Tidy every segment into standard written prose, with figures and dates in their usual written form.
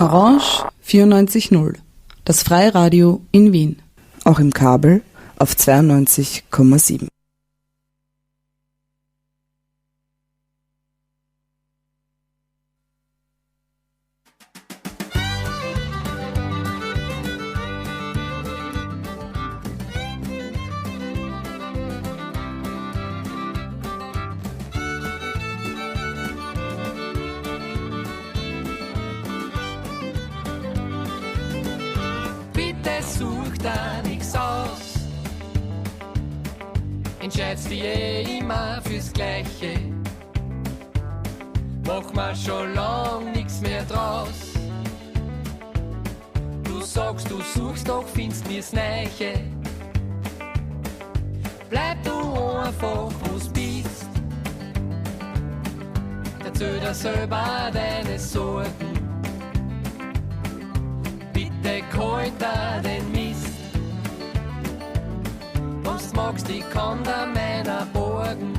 Orange 94.0, das Freiradio in Wien. Auch im Kabel auf 92,7. Entscheidest dich immer fürs Gleiche, mach mir schon lang nix mehr draus. Du sagst, du suchst, doch findest mir's Neiche. Bleib du einfach, wo's bist. Erzähl dir selber deine Sorgen. Bitte kalt dir den Mist. Wenn's magst, ich kann da meiner borgen.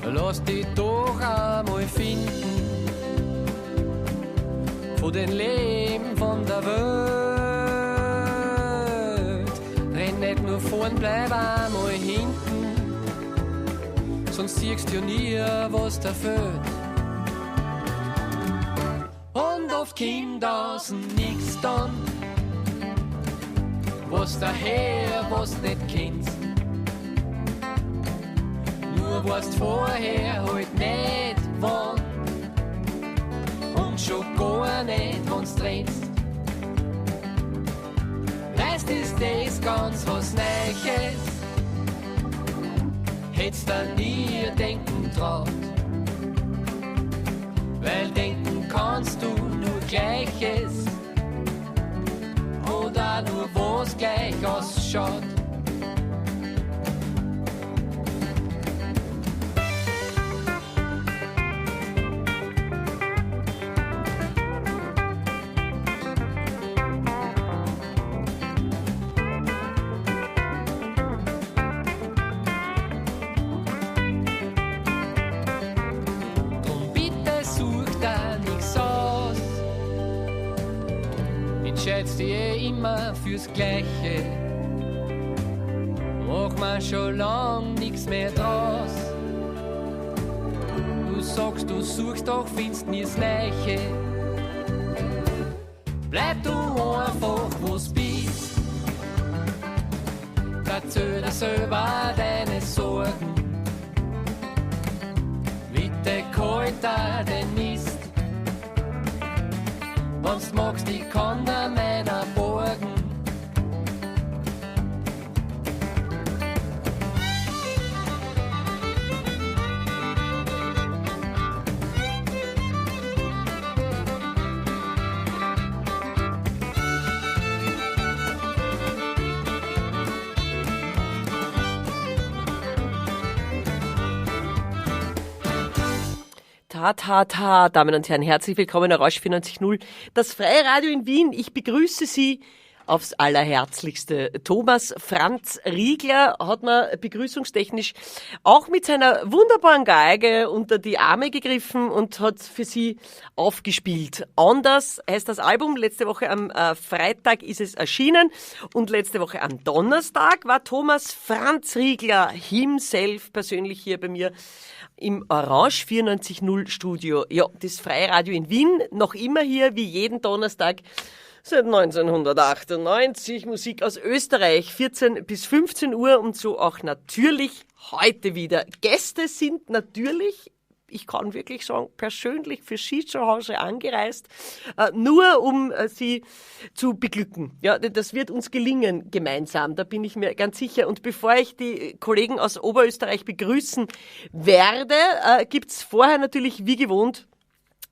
Lass dich doch einmal finden von den Leben von der Welt. Renn nicht nur vorn, bleib einmal hinten, sonst siehst du ja nie, was da fehlt. Und oft kommt außen nix dann, was daher, was nicht kennst. Nur weißt vorher halt nicht wann und schon gar nicht, wenn's trennst. Meist ist das ganz was Neues, hätt's da nie denken traut, weil denken kannst du nur Gleiches oder nur was gleich ausschaut. Drum bitte such da nix aus, entscheidest dich immer fürs Gleiche, mach mir schon lang nix mehr draus. Du sagst, du suchst, doch findest mir's Neiche. Bleib du einfach, wo's bist. Erzähl dir selber deine Sorgen. Bitte kalt dir den Mist. Wenn's magst, ich kann dir meiner borgen. Damen und Herren, herzlich willkommen, Orange 94.0, das Freiradio in Wien. Ich begrüße Sie aufs Allerherzlichste. Thomas Franz Riegler hat mir begrüßungstechnisch auch mit seiner wunderbaren Geige unter die Arme gegriffen und hat für Sie aufgespielt. Anders heißt das Album. Letzte Woche am Freitag ist es erschienen und letzte Woche am Donnerstag war Thomas Franz Riegler himself persönlich hier bei mir im Orange 94.0 Studio. Ja, das Freiradio in Wien, noch immer hier wie jeden Donnerstag seit 1998. Musik aus Österreich, 14 bis 15 Uhr und so auch natürlich heute wieder. Gäste sind natürlich, ich kann wirklich sagen, persönlich für Sie zu Hause angereist, nur um Sie zu beglücken. Ja, das wird uns gelingen gemeinsam, da bin ich mir ganz sicher. Und bevor ich die Kollegen aus Oberösterreich begrüßen werde, gibt's vorher natürlich wie gewohnt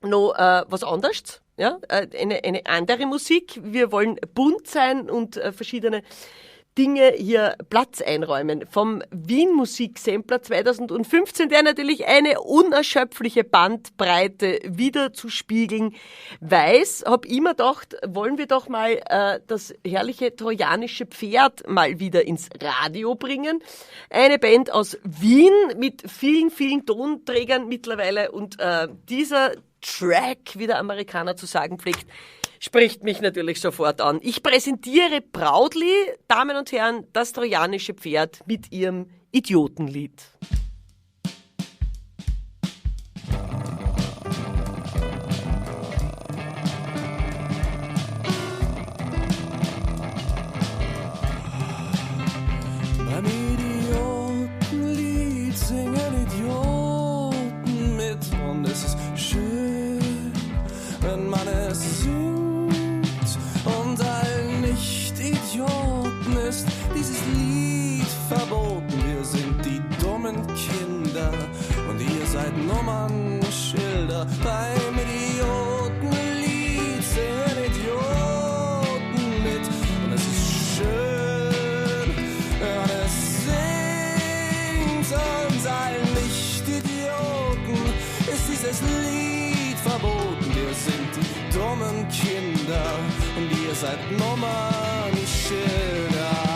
noch was anderes. Ja, eine andere Musik. Wir wollen bunt sein und verschiedene Dinge hier Platz einräumen. Vom Wien Musiksampler 2015, der natürlich eine unerschöpfliche Bandbreite wieder zu spiegeln weiß, hab ich mir gedacht, wollen wir doch mal das herrliche trojanische Pferd mal wieder ins Radio bringen. Eine Band aus Wien mit vielen, vielen Tonträgern mittlerweile und dieser Track, wie der Amerikaner zu sagen pflegt, spricht mich natürlich sofort an. Ich präsentiere proudly, Damen und Herren, das trojanische Pferd mit ihrem Idiotenlied. Beim Idiotenlied singen Idioten mit und es ist schön, wenn man es singt und allen Nicht-Idioten ist dieses Lied verboten. Wir sind die dummen Kinder und ihr seid Nummernschilder. Beim Idiotenlied singen Idioten mit und es ist schön, wenn man es singt und allen Nicht-Idioten ist dieses Lied verboten. Wir sind die dummen Kinder und ihr seid Nummernschilder.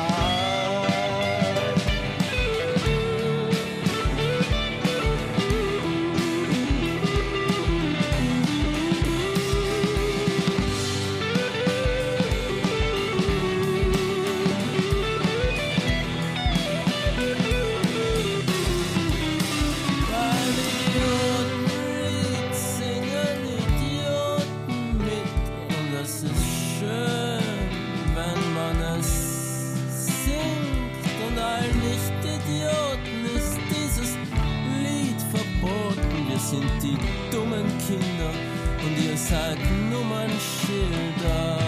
Sind die dummen Kinder und ihr seid Nummernschilder.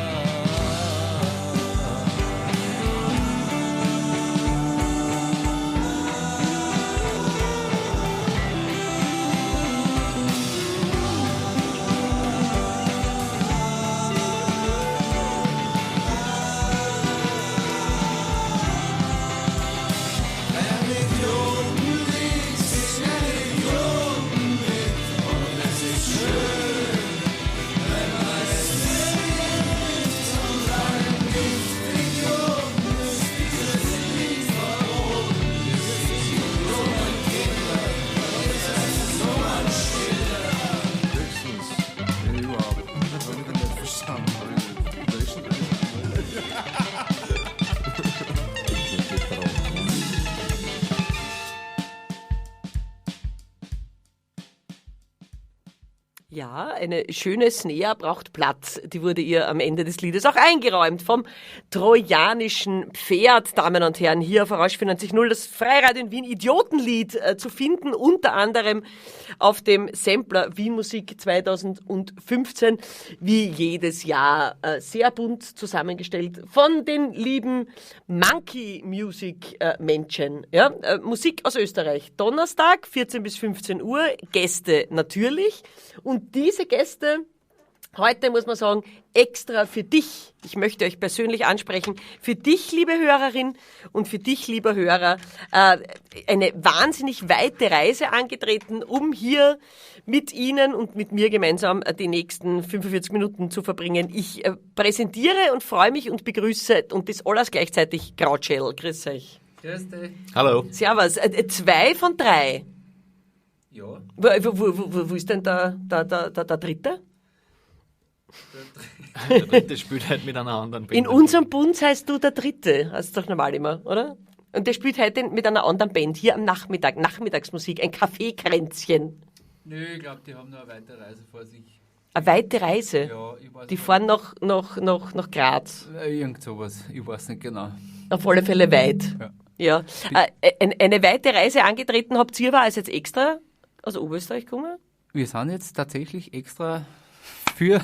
Ja, eine schöne Snare braucht Platz. Die wurde ihr am Ende des Liedes auch eingeräumt vom trojanischen Pferd, Damen und Herren. Hier auf Orange 94.0 das Freiradio in Wien Idiotenlied zu finden, unter anderem auf dem Sampler Wien Musik 2015, wie jedes Jahr sehr bunt zusammengestellt von den lieben Monkey Music Menschen. Ja, Musik aus Österreich. Donnerstag, 14 bis 15 Uhr, Gäste natürlich. Und diese Gäste, heute muss man sagen, extra für dich, ich möchte euch persönlich ansprechen, für dich, liebe Hörerin und für dich, lieber Hörer, eine wahnsinnig weite Reise angetreten, um hier mit Ihnen und mit mir gemeinsam die nächsten 45 Minuten zu verbringen. Ich präsentiere und freue mich und begrüße und das alles gleichzeitig Krautschädel. Grüß euch. Grüß dich. Hallo. Servus. 2 von 3. Ja. Wo ist denn der Dritte? Der Dritte spielt halt mit einer anderen Band. In unserem Bund heißt du der Dritte, heißt es doch normal immer, oder? Und der spielt heute mit einer anderen Band, hier am Nachmittag, Nachmittagsmusik, ein Kaffeekränzchen. Nö, ich glaube, die haben noch eine weite Reise vor sich. Eine weite Reise? Ja, ich weiß Die nicht. fahren nach Graz. Irgend sowas, ich weiß nicht genau. Auf alle Fälle weit. Ja. Eine weite Reise angetreten habt ihr, war es jetzt extra aus Oberösterreich gekommen? Wir sind jetzt tatsächlich extra für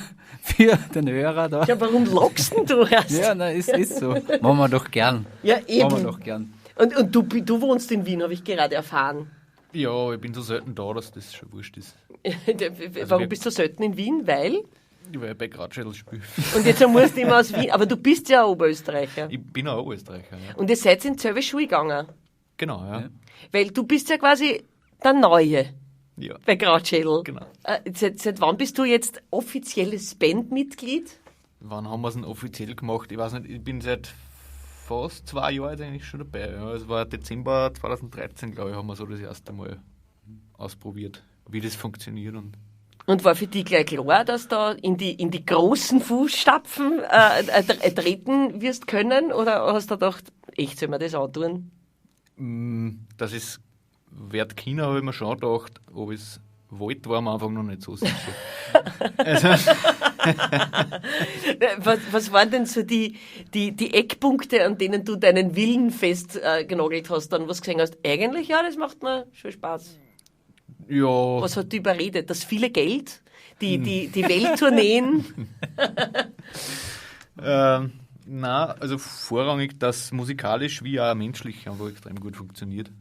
den Hörer da. Ja, warum lockst denn du erst? Ja, nein, ist so. Machen wir doch gern. Ja, eben. Machen wir doch gern. Und du wohnst in Wien, habe ich gerade erfahren. Ja, ich bin so selten da, dass das schon wurscht ist. Warum bist du selten in Wien? Weil? Weil ich bei Gradschädel spiele. Und jetzt musst du immer aus Wien. Aber du bist ja ein Oberösterreicher. Ich bin auch Österreicher, ja. Und ihr seid in selbe Schule gegangen. Genau, ja. Weil du bist ja quasi der Neue Ja. bei Gradschädel. Genau. Seit wann bist du jetzt offizielles Bandmitglied? Wann haben wir es denn offiziell gemacht? Ich weiß nicht, ich bin seit fast 2 Jahren jetzt eigentlich schon dabei. Ja. Es war Dezember 2013, glaube ich, haben wir so das erste Mal ausprobiert, wie das funktioniert. Und Und war für dich gleich klar, dass da in die großen Fußstapfen treten wirst können? Oder hast du gedacht, echt, soll man das antun? Das ist wert China, habe ich mir schon gedacht, ob es wollte, war am Anfang noch nicht so sicher. Also, was waren denn so die Eckpunkte, an denen du deinen Willen festgenagelt hast, dann was gesehen hast? Eigentlich, ja, das macht mir schon Spaß. ja, Was hat dich überredet? Das viele Geld? Die Welttourneen? na, also vorrangig, dass musikalisch wie auch menschlich einfach extrem gut funktioniert.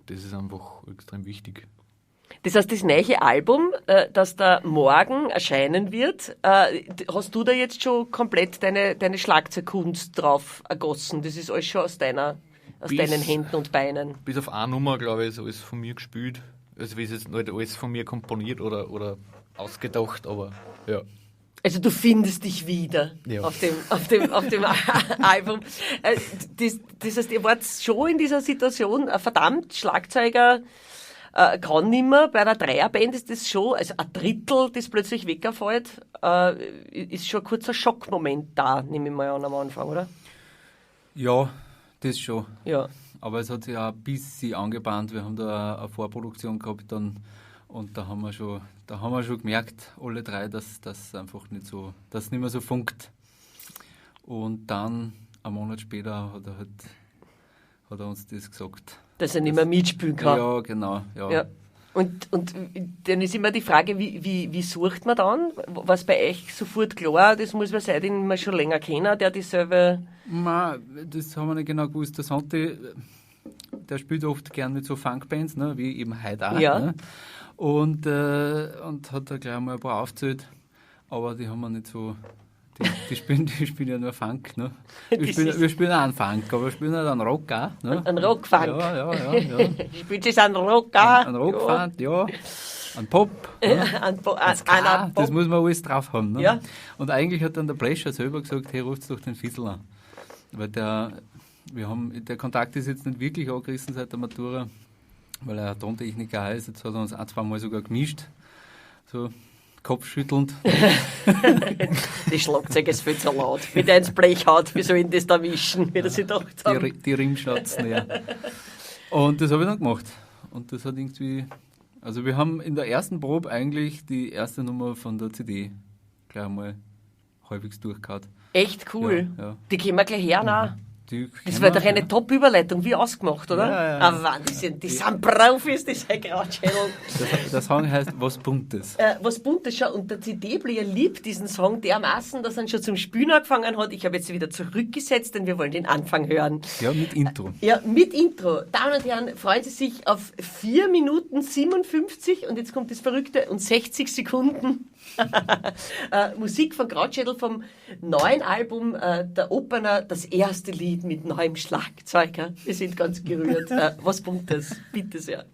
Das ist einfach extrem wichtig. Das heißt, das neue Album, das da morgen erscheinen wird, hast du da jetzt schon komplett deine Schlagzeugkunst drauf ergossen? Das ist alles schon aus deinen Händen und Beinen. Bis auf eine Nummer, glaube ich, ist alles von mir gespielt. Also ist jetzt nicht alles von mir komponiert oder ausgedacht, aber ja. Also du findest dich wieder Ja. auf dem Album. Das heißt, ihr wart schon in dieser Situation, verdammt, Schlagzeuger kann nimmer. Bei einer Dreierband ist das schon, also ein Drittel, das plötzlich wegfällt, ist schon ein kurzer Schockmoment da, nehme ich mal an am Anfang, oder? Ja, das schon. Ja. Aber es hat sich auch ein bisschen angebahnt. Wir haben da eine Vorproduktion gehabt dann, und da haben wir schon gemerkt, alle drei, dass das einfach nicht mehr so funkt. Und dann, einen Monat später, hat er uns das gesagt. Dass er nicht mehr mitspielen kann. Ja, genau. Ja. Ja. Und dann ist immer die Frage, wie sucht man dann? Was bei euch sofort klar, das muss man sein, den wir schon länger kennen, der dieselbe... Das haben wir nicht genau gewusst. Der Santi, der spielt oft gern mit so Funkbands, ne, wie eben heute auch. Ja. Ne? Und hat da gleich mal ein paar aufgezählt, aber die haben wir nicht so... Die spielen ja nur Funk. Ne? Wir spielen auch einen Funk, aber wir spielen auch einen Rock auch. Ne? Ein Rockfunk. Ja. Spielt das einen Rock auch? Ein Rockfunk, ja. Ein Pop. Ne? Ein Pop. Das muss man alles drauf haben. Ne? Ja. Und eigentlich hat dann der Pleasure selber gesagt, hey, ruft doch den Fizzl an. Weil der Kontakt ist jetzt nicht wirklich angerissen seit der Matura, weil er Tontechniker ist. Jetzt hat er uns ein, zwei Mal sogar gemischt. So kopfschüttelnd. Das Schlagzeug ist viel zu laut. Wenn der ins Blech haut, wie soll ich das da mischen? Wie das sie gedacht haben. Die Rimschnatzen, ja. Und das habe ich dann gemacht. Und das hat irgendwie... Also wir haben in der ersten Probe eigentlich die erste Nummer von der CD gleich einmal halbwegs durchgehauen. Echt cool. Ja. Die können wir gleich her, ne? Die Das kennen war wir, doch eine ja. Top-Überleitung, wie ausgemacht, oder? Ja. Ah, Wahnsinn, die sind Profis, die sind Krautschädel. Der Song heißt Was Buntes. Was Buntes schon, und der CD-Player liebt diesen Song dermaßen, dass er schon zum Spielen angefangen hat. Ich habe jetzt wieder zurückgesetzt, denn wir wollen den Anfang hören. Ja, mit Intro. Ja, mit Intro. Damen und Herren, freuen Sie sich auf 4 Minuten 57 und jetzt kommt das Verrückte und 60 Sekunden Musik von Krautschädel vom neuen Album der Opener, das erste Lied mit neuem Schlagzeuger. Wir sind ganz gerührt. Was Buntes, bitte sehr.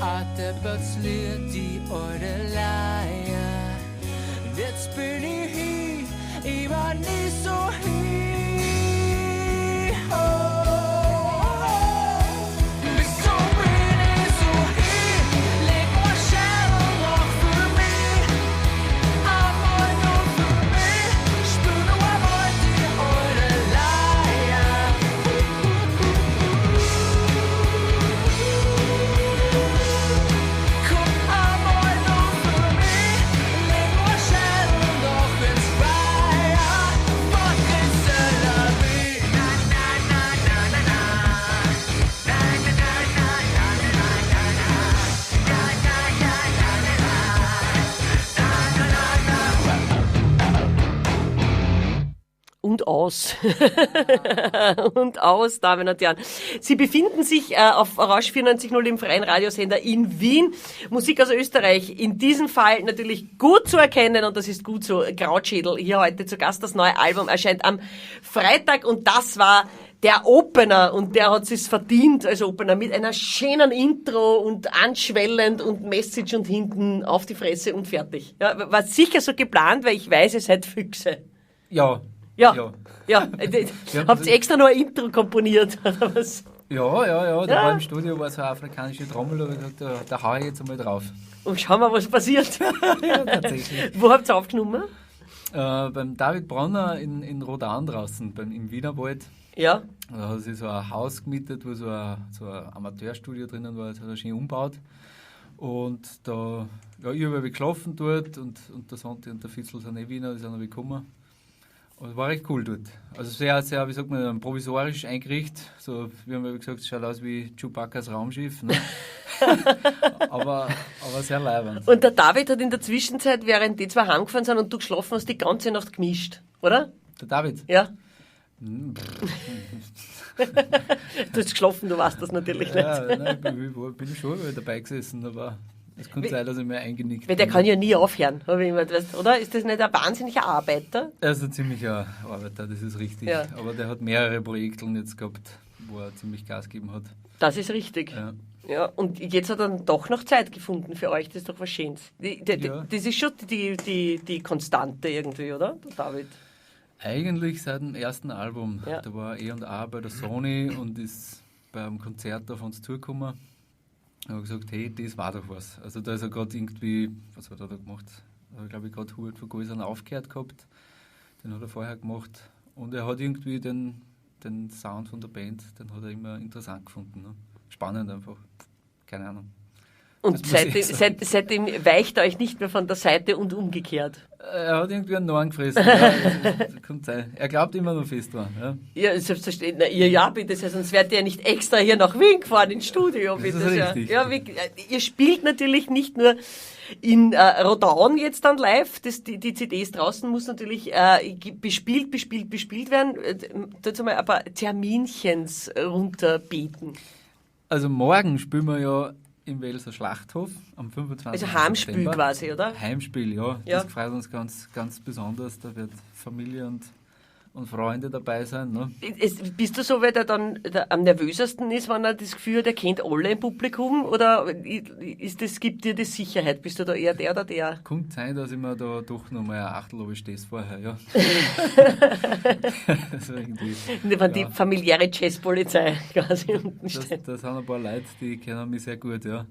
Alte plötzlich die alte Leier. Jetzt bin ich hier, ich war nie so hier. Wieso bin ich so hier? Leg mal Schellen noch für mich. Einmal nur für mich. Spür nur einmal die alte Leier. Komm einmal nur für mich. Leg mal Schellen noch ins Feuer. Fucking c'est la vie. Na, na, na, na, na, na. Na, na, na, na, na, na, na, na, na. Na, na, na, na, na, na. Und aus. Und aus, Damen und Herren. Sie befinden sich auf Orange 94.0 im freien Radiosender in Wien. Musik aus Österreich, in diesem Fall natürlich gut zu erkennen und das ist gut so. Krautschädel hier heute zu Gast. Das neue Album erscheint am Freitag und das war der Opener und der hat sich's verdient als Opener mit einer schönen Intro und anschwellend und Message und hinten auf die Fresse und fertig. Ja, war sicher so geplant, weil ich weiß, ihr seid Füchse. Ja. Ja. Habt ihr extra noch ein Intro komponiert, oder was? Ja. Da war im Studio war so eine afrikanische Trommel und ich gesagt, da hau ich jetzt einmal drauf. Und schauen wir, was passiert. Ja, tatsächlich. Wo habt ihr aufgenommen? Beim David Bronner in Rodan draußen, im Wienerwald. Ja. Da hat sich so ein Haus gemietet, wo so ein Amateurstudio drinnen war, das hat er schön umgebaut. Und da, ja, ich habe geschlafen dort und der Santi und der Fitzel sind Wiener, die sind gekommen. Und war recht cool dort. Also sehr, sehr, wie sagt man, provisorisch eingerichtet. So, wie haben wir gesagt, es schaut aus wie Chewbacca's Raumschiff. Ne? aber sehr leibend. Und der David hat in der Zwischenzeit, während die zwei heimgefahren sind und du geschlafen hast, die ganze Nacht gemischt, oder? Der David? Ja. Du hast geschlafen, du weißt das natürlich nicht. Ja, nein, bin schon dabei gesessen, aber es kann sein, dass ich mir eingenickt Weil der kann ja nie aufhören, habe ich immer gedacht, oder? Ist das nicht ein wahnsinniger Arbeiter? Er ist ein ziemlicher Arbeiter, das ist richtig. Ja. Aber der hat mehrere Projekte jetzt gehabt, wo er ziemlich Gas gegeben hat. Das ist richtig. Ja, und jetzt hat er dann doch noch Zeit gefunden für euch, das ist doch was Schönes. Ja. Das ist schon die Konstante irgendwie, oder, der David? Eigentlich seit dem ersten Album. Ja. Da war E&A bei der Sony und ist beim Konzert auf uns zugekommen. Ich habe gesagt, hey, das war doch was. Also da ist er gerade irgendwie, was hat er da gemacht? Da hat er, glaube ich, gerade Hubert von Gäusern aufgehört gehabt. Den hat er vorher gemacht. Und er hat irgendwie den Sound von der Band, den hat er immer interessant gefunden. Ne? Spannend einfach. Keine Ahnung. Und seitdem weicht er euch nicht mehr von der Seite und umgekehrt. Er hat irgendwie einen Norn gefressen. Ja, das kann sein. Er glaubt immer noch fest dran. Ja. Ja, selbstverständlich. Na, ja, bitte sehr, sonst wärt ihr ja nicht extra hier nach Wien gefahren ins Studio. Das bitte ist sehr. richtig. Ja, ihr spielt natürlich nicht nur in Rodaun jetzt dann live, die CDs draußen muss natürlich bespielt werden. Dazu mal ein paar Terminchens runterbeten. Also morgen spielen wir ja im Welser Schlachthof am 25. Also Heimspiel September. quasi, oder? Heimspiel, ja. Ja. Das freut uns ganz, ganz besonders. Da wird Familie und Freunde dabei sein. Ne? Bist du so, wer der dann am nervösesten ist, wenn er das Gefühl hat, er kennt alle im Publikum? Oder gibt dir das Sicherheit? Bist du da eher der oder der? Kann sein, dass ich mir da doch noch mal ein Achtel stehst vorher, ja. Also irgendwie, Wenn die familiäre Jazzpolizei quasi unten steht. das sind ein paar Leute, die kennen mich sehr gut, ja.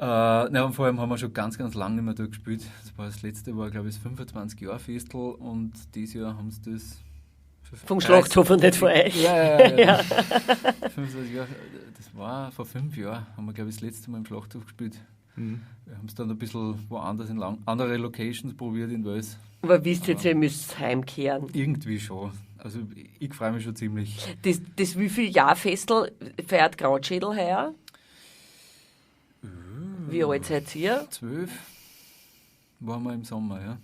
Und vor allem haben wir schon ganz, ganz lange nicht mehr da gespielt. Das letzte war, glaube ich, das 25-Jahr-Festel und dieses Jahr haben sie das... Vom Schlachthof und nicht von euch. Ja. 25 Jahre, das war vor 5 Jahren, haben wir, glaube ich, das letzte Mal im Schlachthof gespielt. Mhm. Wir haben es dann ein bisschen woanders in andere Locations probiert in Wels. Aber wisst ihr jetzt, ihr müsst heimkehren. Irgendwie schon. Also ich freue mich schon ziemlich. Das wie viel Jahrfestel feiert Krautschädel heuer? Wie alt seid ihr? 12 waren wir im Sommer, ja.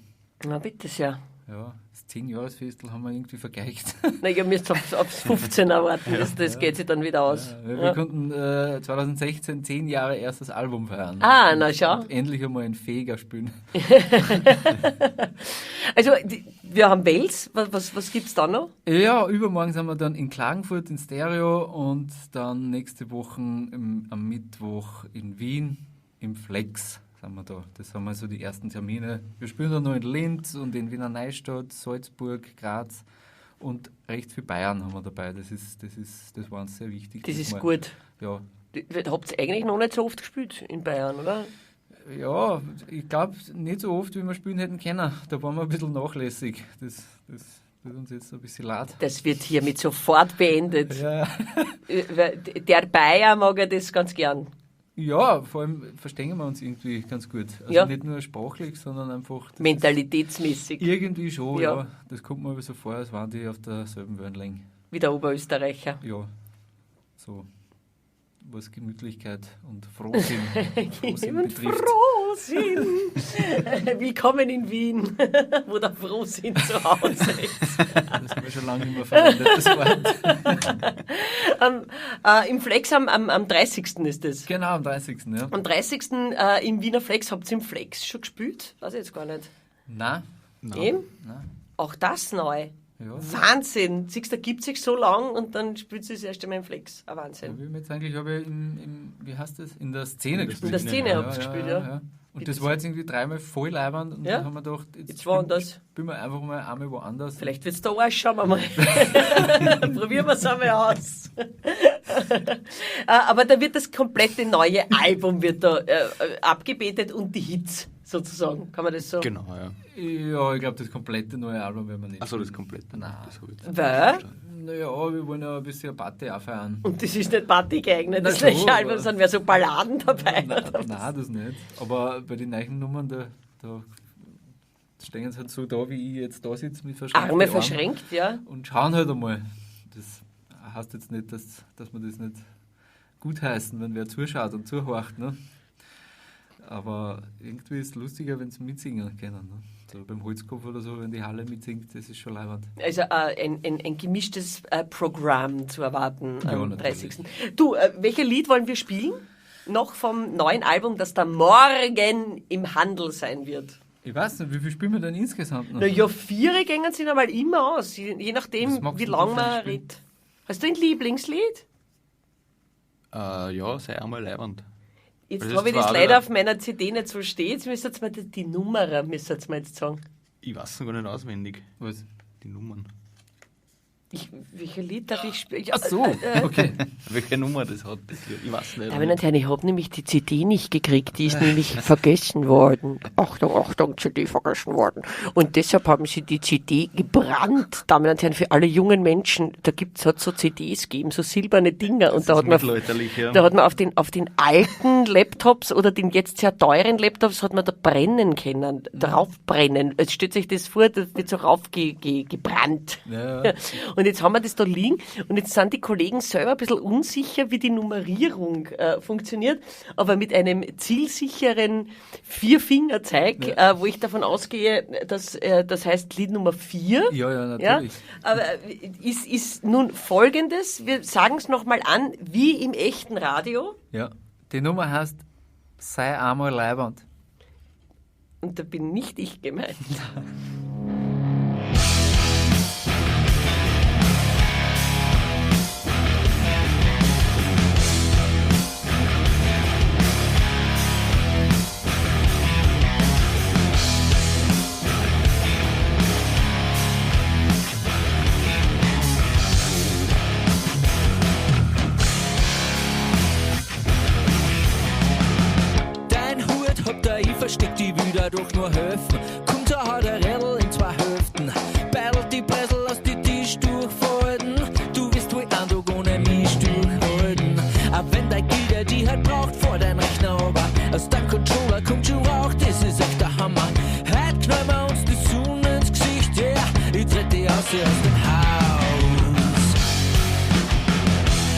Na bitte sehr. Ja, das 10-Jahres-Festel haben wir irgendwie vergeigt. Na, ihr müsst aufs 15 erwarten, das geht sich dann wieder aus. Ja, wir konnten 2016 10 Jahre erst das Album feiern. Ah, na schau. Und endlich einmal ein Feger spielen. Also, wir haben Wels. Was gibt's da noch? Ja, übermorgen sind wir dann in Klagenfurt in Stereo und dann nächste Woche am Mittwoch in Wien im Flex sind wir da. Das sind mal so die ersten Termine. Wir spielen dann noch in Linz und in Wiener Neustadt, Salzburg, Graz und recht viel Bayern haben wir dabei. Das war uns sehr wichtig. Das ist gut. Ja. Habt ihr eigentlich noch nicht so oft gespielt in Bayern, oder? Ja, ich glaube nicht so oft, wie wir spielen hätten können. Da waren wir ein bisschen nachlässig. Das tut uns jetzt ein bisschen leid. Das wird hiermit sofort beendet. Ja. Der Bayer mag ja das ganz gern. Ja, vor allem verstehen wir uns irgendwie ganz gut. Also Ja. nicht nur sprachlich, sondern einfach... das Mentalitätsmäßig. ist irgendwie schon, Ja. ja. Das kommt mir aber so vor, als waren die auf derselben Wellenlänge. Wie der Oberösterreicher. Ja, so was Gemütlichkeit und Frohsinn, Frohsinn Und betrifft. Frohsinn. Willkommen in Wien, wo der Frohsinn zu Hause ist. Das haben wir schon lange nicht mehr verwendet, das Wort. Im Flex am 30. ist das. Genau, am 30. Ja. Am 30. Im Wiener Flex, habt ihr im Flex schon gespielt? Weiß ich jetzt gar nicht. Nein, Eben? nein. Auch das neu. Ja. Wahnsinn! Siehst du, da gibt es sich so lang und dann spielt sie das erste Mal im Flex. Ein Wahnsinn. Wir haben jetzt eigentlich wie heißt das? In der Szene gespielt. In der Szene habt ihr gespielt, ja. Und das war jetzt irgendwie 3-mal voll leibend und Ja. dann haben wir gedacht, Jetzt woanders. spielen wir einfach mal einmal woanders. Vielleicht wird es da auch, schauen wir mal. Probieren wir es einmal aus. Aber da wird das komplette neue Album wird da abgebetet und die Hits sozusagen. Kann man das so? Genau, ja. Ja, ich glaube, das komplette neue Album werden wir nicht. Achso, das komplette. Nein. Das hab ich jetzt Weil? nicht verstanden. Naja, wir wollen ja ein bisschen Party auch feiern. Und das ist nicht Party geeignet, das Na neue schon, Album, aber- sondern mehr so Balladen dabei. Nein, das nicht. Aber bei den neuen Nummern, da stehen sie halt so da, wie ich jetzt da sitze mit verschränkten Arme Armen verschränkt, ja. und schauen halt einmal. Das heißt jetzt nicht, dass man das nicht gutheißen, wenn wer zuschaut und zuhorcht. Ne? Aber irgendwie ist es lustiger, wenn sie mitsingen können. Ne? So beim Holzkopf oder so, wenn die Halle mitsingt, das ist schon leibend. Also ein gemischtes Programm zu erwarten Ja, am natürlich. 30. Du, welches Lied wollen wir spielen? Noch vom neuen Album, das da morgen im Handel sein wird. Ich weiß nicht, wie viel spielen wir denn insgesamt noch? Na ja, 4 gehen sie einmal immer aus, je Was nachdem, magst wie du lange davon man spielen? redet. Hast du ein Lieblingslied? Ja, sei einmal leibend. Jetzt Das habe ich ist das zwar leider wieder- auf meiner CD nicht so stehen. Jetzt müsst ihr jetzt mal die Nummer müsst ihr jetzt sagen. Ich weiß noch gar nicht auswendig. Was? Die Nummern. Welches Lied darf ich spielen? Ach so, okay. Welche Nummer das hat, das Lied? Ich weiß nicht. Damen und Herren, ich habe nämlich die CD nicht gekriegt, die ist nämlich vergessen worden. Achtung, Achtung, CD vergessen worden. Und deshalb haben sie die CD gebrannt. Damen und Herren, für alle jungen Menschen, hat so CDs gegeben, so silberne Dinger. Und da hat man mittelalterlich, ja. Da hat man auf den alten Laptops oder den jetzt sehr teuren Laptops hat man da brennen können, draufbrennen. Jetzt stellt sich das vor, das wird so raufgebrannt. Ja. Und jetzt haben wir das da liegen und jetzt sind die Kollegen selber ein bisschen unsicher, wie die Nummerierung funktioniert, aber mit einem zielsicheren Vierfingerzeig, wo ich davon ausgehe, dass das heißt Lied Nummer 4. Ja, natürlich. Aber ist nun Folgendes, wir sagen es nochmal an, wie im echten Radio. Ja. Die Nummer heißt Sei einmal leibend. Und da bin nicht ich gemeint. Dein Hut habt ihr, ich versteck die wieder doch nur helfen. Kommt da hat der Rädel in 2 Hälften. Beidelt die Bresel, lass die Tisch durchfalten. Du wirst wohl ein Tag ohne mich durchhalten. Aber wenn dein Giga die halt braucht vor dein Rechner, aber aus deinem Controller kommt schon Rauch, das ist echt der Hammer. Heute knallen wir uns die Sonne ins Gesicht, ja, yeah. Ich tritt die aus hier aus dem Haus.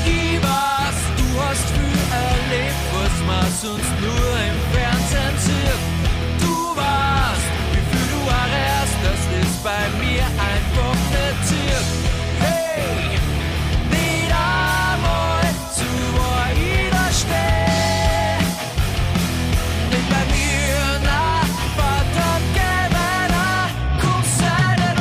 Ich weiß, du hast viel erlebt, was man sonst nur im Fernsehen sieht. Du weißt, wie viel du erreichst, dass das bei mir einfach nicht zieht. Hey, nicht einmal zu wo ich da steh. Nicht bei mir, na, verdammt, geh weiter, komm, sei nicht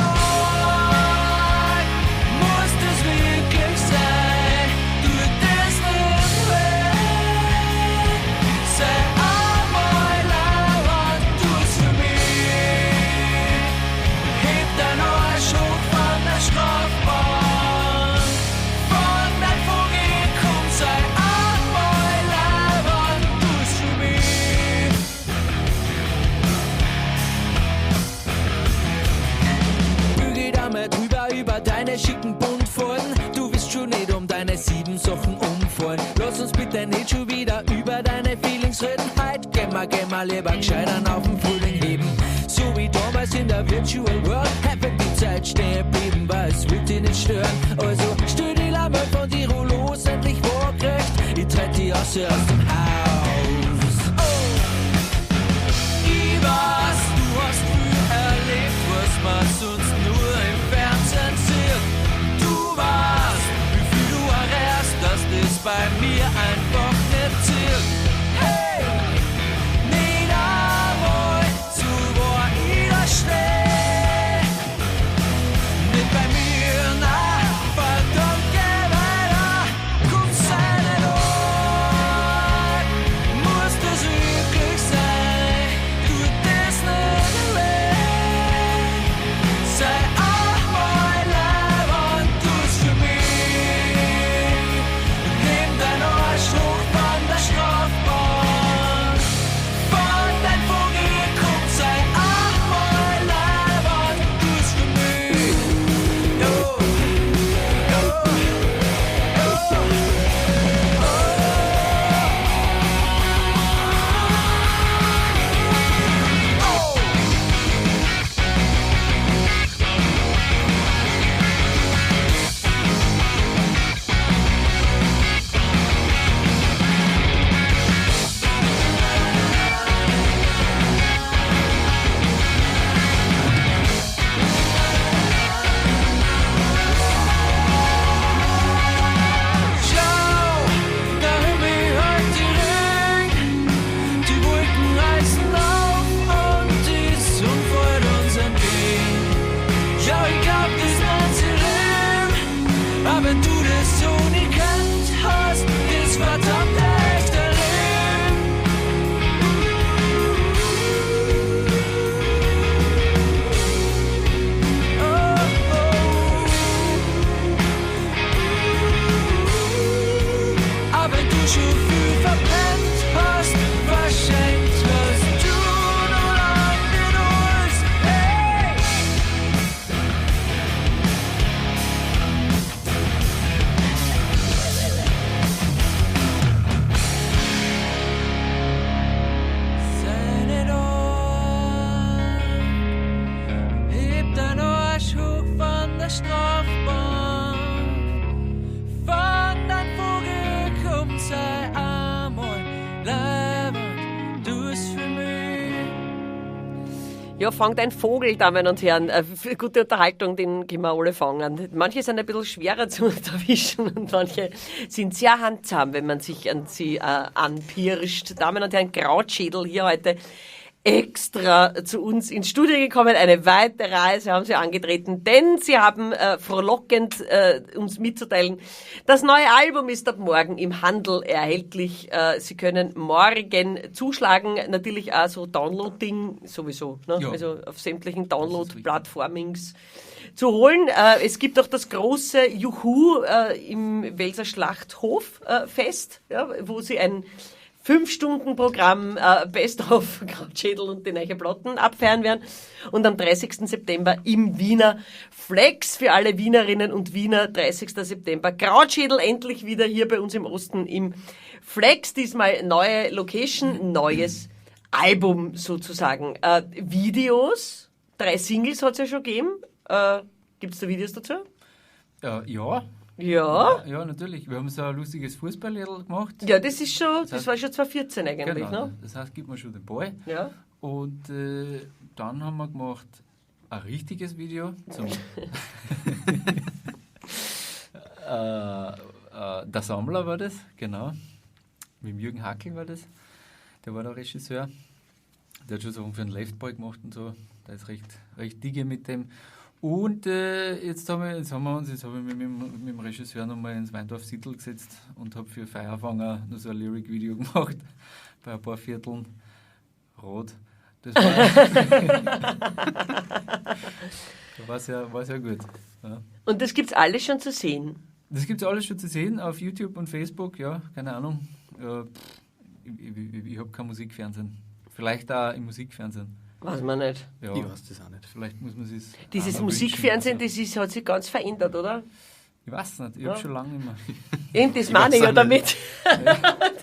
tausend Sachen umfallen. Lass uns bitte nicht schon wieder über deine Feelings reden. Heute geh mal lieber gescheitern auf den Frühling heben. So wie damals in der Virtual World. Einfach die Zeit stehen geblieben, weil es wird dich nicht stören. Also stell die Lampe von dir los, endlich vorkriegt. Ich tritt die Asse aus dem Haus. Oh. Ich weiß, du hast viel erlebt, was man sonst nur im Fernsehen sieht. Du weißt, wie viel du errätst, dass das bei mir einfach nicht zählt. Hey! Nicht einmal zu wo ich da steh. Nicht bei mir, nein, verdammt, geh weiter. Komm, sei nicht alt. Muss das wirklich sein? Tut das nicht allein. Sei einmal live und tu's für mich. Nimm dein Arsch hoch von der Strafbank. Von dein Vogel kommt, sei einmal live und tu's für mich. Jo, jo, Schau, da Himmel hört die Ring. Die Wolken reißen auf und die Sonne fällt uns entgegen. Ja, ich glaub, das nennt sie Leben. Aber wenn du das so nie kennt hast, das verdammt echte Leben. Oh, oh. Aber wenn du schon viel verpennt hast, verschenkt was du nur an den Holz. Hey! Sei nicht arg, heb dein Arsch hoch von der Strafbank. Von dein Vogel komm, sei einmal leibend, du's für mich. Ja, fangt ein Vogel, Damen und Herren. Für gute Unterhaltung, den können wir alle fangen. Manche sind ein bisschen schwerer zu erwischen und manche sind sehr handsam, wenn man sich an sie anpirscht. Damen und Herren, Krautschädel hier heute extra zu uns ins Studio gekommen. Eine weite Reise haben sie angetreten, denn sie haben frohlockend uns mitzuteilen, das neue Album ist ab morgen im Handel erhältlich. Sie können morgen zuschlagen, natürlich auch so Downloading sowieso, ne? Ja. Also auf sämtlichen Download-Plattformings zu holen. Es gibt auch das große Juhu im Welser Schlachthof Fest, ja, wo sie ein 5-Stunden-Programm Best of Krautschädel und die neue Platten abfeiern werden. Und am 30. September im Wiener Flex für alle Wienerinnen und Wiener. 30. September Krautschädel endlich wieder hier bei uns im Osten im Flex. Diesmal neue Location, neues Album sozusagen. Videos, 3 Singles hat es ja schon gegeben. Gibt es da Videos dazu? Ja. Ja. Ja, natürlich. Wir haben so ein lustiges Fußballliedl gemacht. Ja, das ist schon, das war schon 2014 eigentlich, Genau. ne? Das heißt, gib mir schon den Ball. Ja. Und dann haben wir gemacht ein richtiges Video zum Der Sammler war das, genau. Mit dem Jürgen Hackel war das. Der war der Regisseur. Der hat schon Sachen für einen Leftball gemacht und so. Der ist recht dicke mit dem. Und jetzt habe ich mit dem Regisseur nochmal ins Weindorf-Siedl gesetzt und habe für Feierfanger noch so ein Lyric-Video gemacht, bei ein paar Vierteln rot. Das war sehr gut. Ja. Und das gibt's alles schon zu sehen? Das gibt es alles schon zu sehen auf YouTube und Facebook, ja, keine Ahnung. Ja, ich habe kein Musikfernsehen. Vielleicht auch im Musikfernsehen. Weiß man nicht. Ja, Ich weiß das auch nicht. vielleicht muss man es. Dieses Musikfernsehen, das hat sich ganz verändert, oder? Ich weiß nicht, ich habe schon lange nicht mehr. Eben, das meine ich ja damit.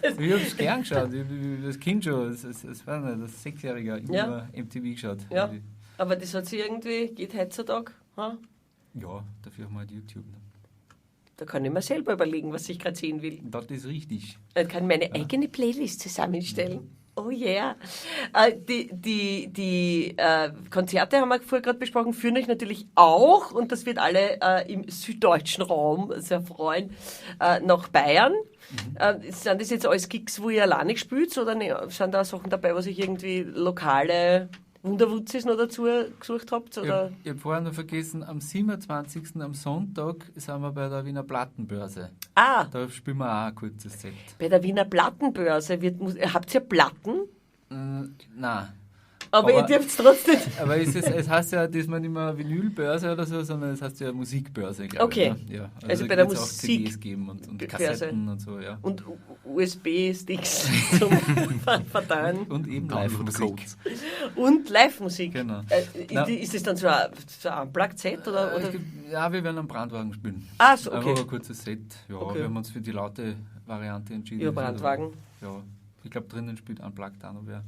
Ich habe es gern geschaut, ich hab das Kind schon, das war nicht, das 6-Jährige, immer Ja. MTV geschaut. Ja. Aber das hat sich irgendwie, geht heutzutage. Ha? Ja, dafür haben wir halt YouTube. Ne? Da kann ich mir selber überlegen, was ich gerade sehen will. Das ist richtig. Ich kann meine eigene Playlist zusammenstellen. Oh yeah. Die Konzerte haben wir vorher gerade besprochen, führen euch natürlich auch, und das wird alle im süddeutschen Raum sehr freuen, nach Bayern. Sind das jetzt alles Gigs, wo ihr alleine spielt, oder sind da Sachen dabei, was ich irgendwie lokale Wunderwutzis noch dazu gesucht habt? Oder? Ich habe vorher noch vergessen, am 27. am Sonntag sind wir bei der Wiener Plattenbörse. Ah, Da spielen wir auch ein kurzes Set. bei der Wiener Plattenbörse habt ihr Platten? Nein. Aber ihr dürft trotzdem. Aber es heißt ja diesmal nicht mehr Vinylbörse oder so, sondern es heißt ja Musikbörse, glaube Okay. ich. Ne? Ja. Also da bei der wird's auch Musik- CDs geben und Börse. Kassetten und so, ja. Und USB-Sticks zum Verteilen. Und eben Download-Codes. Live-Musik. Und Live-Musik. Genau. Ist, ist das dann so ein Unplugged-Set? Oder? Ja, wir werden am Brandwagen spielen. Ah, so, okay. Einfach ein kurzes Set. Ja, Okay. wir haben uns für die laute Variante entschieden. Ja, Brandwagen. Ja, ich glaube, drinnen spielt Unplugged auch noch wer.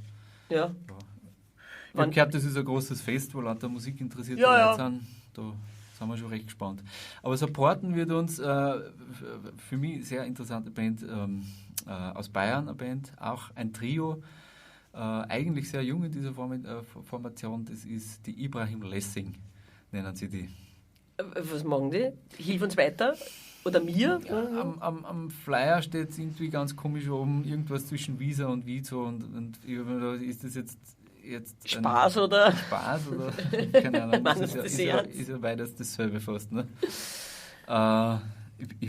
Ja. Ich habe gehört, das ist ein großes Fest, wo lauter Musik interessierte Ja, ja. Leute sind. Da sind wir schon recht gespannt. Aber supporten wird uns für mich sehr interessante Band aus Bayern, eine Band, auch ein Trio, eigentlich sehr jung in dieser Formation, das ist die Ibrahim Lessing, nennen sie die. Was machen die? Hilf uns weiter? Oder mir? Am Flyer steht es irgendwie ganz komisch oben, irgendwas zwischen Visa und Vizo und ich hab mir gedacht, ist das jetzt Spaß oder? Spaß oder keine Ahnung, Mann, das das ist ernst? ja weiters dasselbe fast. Ne? Ich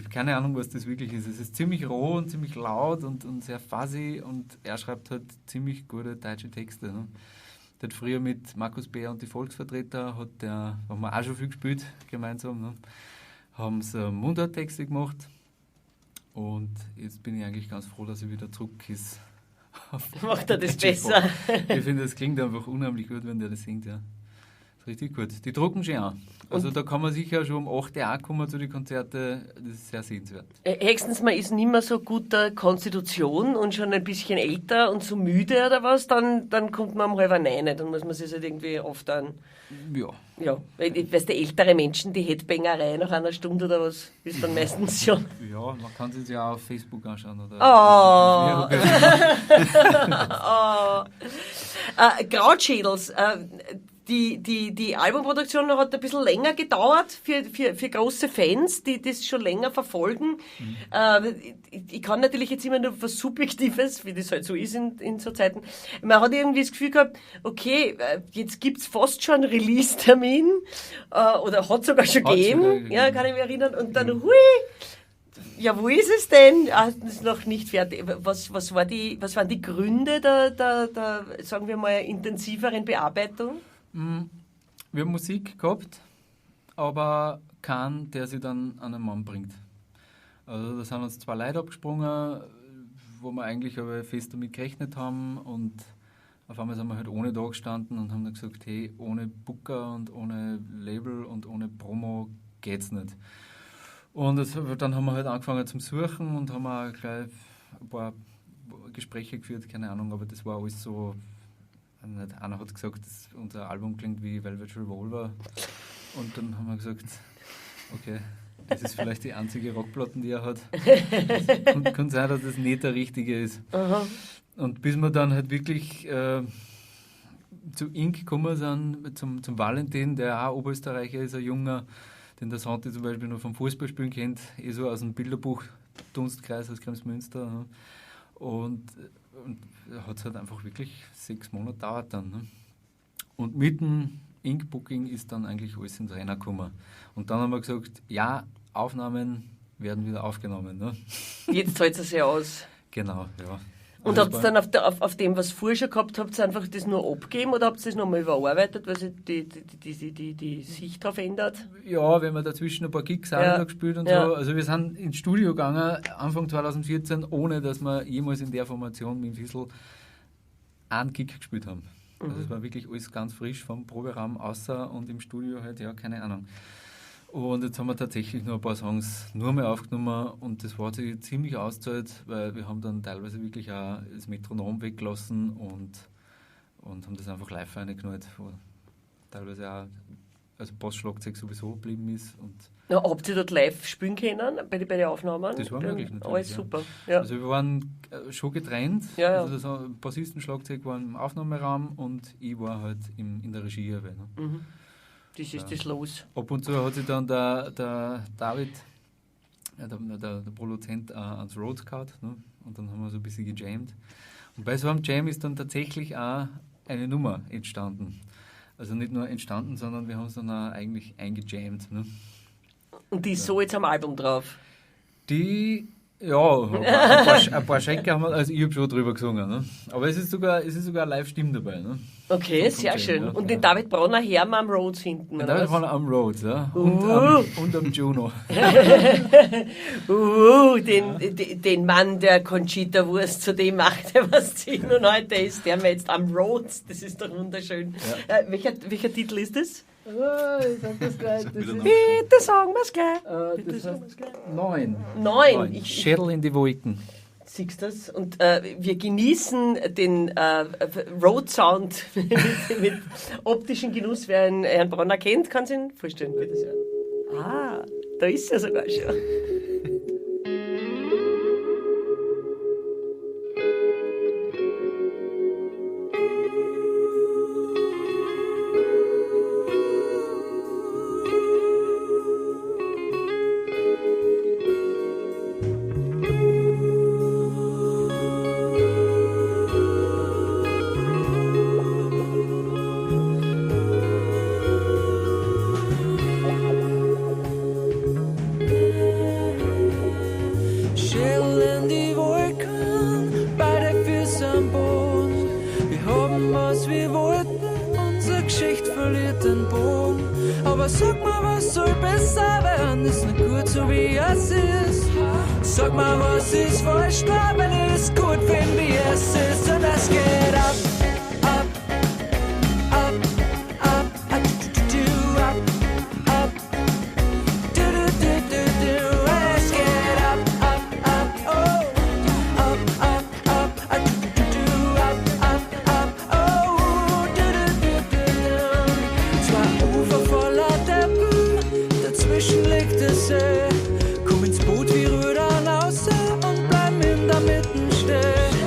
habe keine Ahnung, was das wirklich ist. Es ist ziemlich roh und ziemlich laut und sehr fuzzy und er schreibt halt ziemlich gute deutsche Texte. Ne? Der hat früher mit Markus Beer und die Volksvertreter, haben wir auch schon viel gespielt gemeinsam, ne? Haben sie Mundarttexte gemacht und jetzt bin ich eigentlich ganz froh, dass er wieder zurück ist. Macht er das deutsche besser? Sprache. Ich finde, das klingt einfach unheimlich gut, wenn der das singt. Ja. Ist richtig gut. Die drucken schon an. Also da kann man sicher schon um 8 Uhr auch kommen zu den Konzerten. Das ist sehr sehenswert. Höchstens, man ist nicht mehr so guter Konstitution und schon ein bisschen älter und so müde oder was, dann kommt man um 8:30. Dann muss man sich halt irgendwie oft an. Ja. Ja, weil ich weiß, die ältere Menschen, die Headbangerei nach einer Stunde oder was, ist dann meistens schon. Ja, man kann es ja auch auf Facebook anschauen. Oder Oh. Ja, Krautschädels. Die Albumproduktion hat ein bisschen länger gedauert für große Fans, die das schon länger verfolgen. Ich kann natürlich jetzt immer nur was Subjektives, wie das halt so ist in so Zeiten. Man hat irgendwie das Gefühl gehabt, okay, jetzt gibt's fast schon einen Release-Termin, oder hat sogar schon gegeben. Ja, kann ich mich erinnern. Und dann, hui, ja, wo ist es denn? Ah, das ist noch nicht fertig. Was waren die Gründe der, sagen wir mal, intensiveren Bearbeitung? wir haben Musik gehabt, aber keinen, der sie dann an einen Mann bringt. Also da sind uns 2 Leute abgesprungen, wo wir eigentlich aber fest damit gerechnet haben und auf einmal sind wir halt ohne da gestanden und haben dann gesagt, hey, ohne Booker und ohne Label und ohne Promo geht's nicht. Und dann haben wir halt angefangen zum Suchen und haben auch gleich ein paar Gespräche geführt, keine Ahnung, aber das war alles so, einer hat gesagt, unser Album klingt wie Velvet Revolver und dann haben wir gesagt, okay, das ist vielleicht die einzige Rockplatte, die er hat. Und kann sein, dass das nicht der richtige ist. Aha. Und bis wir dann halt wirklich zu Ink gekommen sind, zum Valentin, der auch Oberösterreicher ist, ein Junger, den der Santi zum Beispiel noch vom Fußballspielen kennt, so aus dem Bilderbuch Dunstkreis aus Kremsmünster. Ne? Und hat es halt einfach wirklich 6 Monate gedauert dann. Ne? Und mit dem Ink-Booking ist dann eigentlich alles ins Rennen gekommen. Und dann haben wir gesagt, ja, Aufnahmen werden wieder aufgenommen. Ne? Jetzt zahlt es sich aus. Genau, ja. Und Also habt ihr dann auf dem, was ihr vorher schon gehabt habt, einfach das nur abgegeben oder habt ihr das nochmal überarbeitet, weil sich die Sicht darauf ändert? Ja, wir haben dazwischen ein paar Gigs auch Ja. noch gespielt und Ja. so. Also wir sind ins Studio gegangen, Anfang 2014, ohne dass wir jemals in der Formation mit dem Fissel einen Gig gespielt haben. Also es war wirklich alles ganz frisch vom Proberaum außer und im Studio halt, ja, keine Ahnung. Und jetzt haben wir tatsächlich nur ein paar Songs nur mehr aufgenommen und das war sich ziemlich ausgezahlt, weil wir haben dann teilweise wirklich auch das Metronom weggelassen und haben das einfach live reingeknallt, wo teilweise auch also Bass-Schlagzeug sowieso geblieben ist. Und Ja, habt ihr dort live spielen können bei den Aufnahmen? das war möglich natürlich. Alles ja. super. Ja. Also wir waren schon getrennt. Ja, ja. Also das Bassisten, Schlagzeug waren im Aufnahmeraum und ich war halt in der Regie. Ne? Das ist das los. Ab und zu hat sich dann der David, der Produzent, ans Rhodes gehauen, ne? Und dann haben wir so ein bisschen gejammt. Und bei so einem Jam ist dann tatsächlich auch eine Nummer entstanden. Also nicht nur entstanden, sondern wir haben es dann auch eigentlich eingejammt. Ne? Und die ist so jetzt am Album drauf. Die, ja, ein paar Schenke haben wir, also ich habe schon drüber gesungen. Ne? Aber es ist sogar eine Live-Stimme dabei. Ne? Okay, Vom sehr Jam, schön. ja. Und den David Bronner hören wir am Rhodes hinten, Und oder da was? waren wir am Rhodes, ja. Und am Juno. Den Mann, der Conchita Wurst zu dem machte, was sie nun heute ist, der wir jetzt am Rhodes, das ist doch wunderschön. Welcher Titel ist das? Ich sag das gleich. Das ist, Bitte sagen wir es gleich. das heißt 9. 9. Ich Schädel in die Wolken. siehst das. Und wir genießen den Road-Sound mit optischen Genuss. Wer Herrn Bronner kennt, kann sich ihn vorstellen. Bitte sehr. Ah, da ist er sogar schon. Schädel in die Wolken, beide Füße am Boden. Wir haben was wir wollten, unsere Geschichte verliert den Boden. Aber sag mal, was soll besser werden? Ist nicht gut so wie es ist. Sag mal, was ist falsch, wenn es gut wenn wie es ist. Und es geht ab, ab, ab, ab, ab, ab, ab. Du, du, du, du, du, es geht ab, ab, ab, oh, ab, ab, ab, ab, du, du, du, ab, ab, ab, oh, du, du, du, du, du. Zwei Ufer voller Deppen, dazwischen liegt der See. Komm ins Boot, wir rudern raus und bleiben in der Mitte stehen.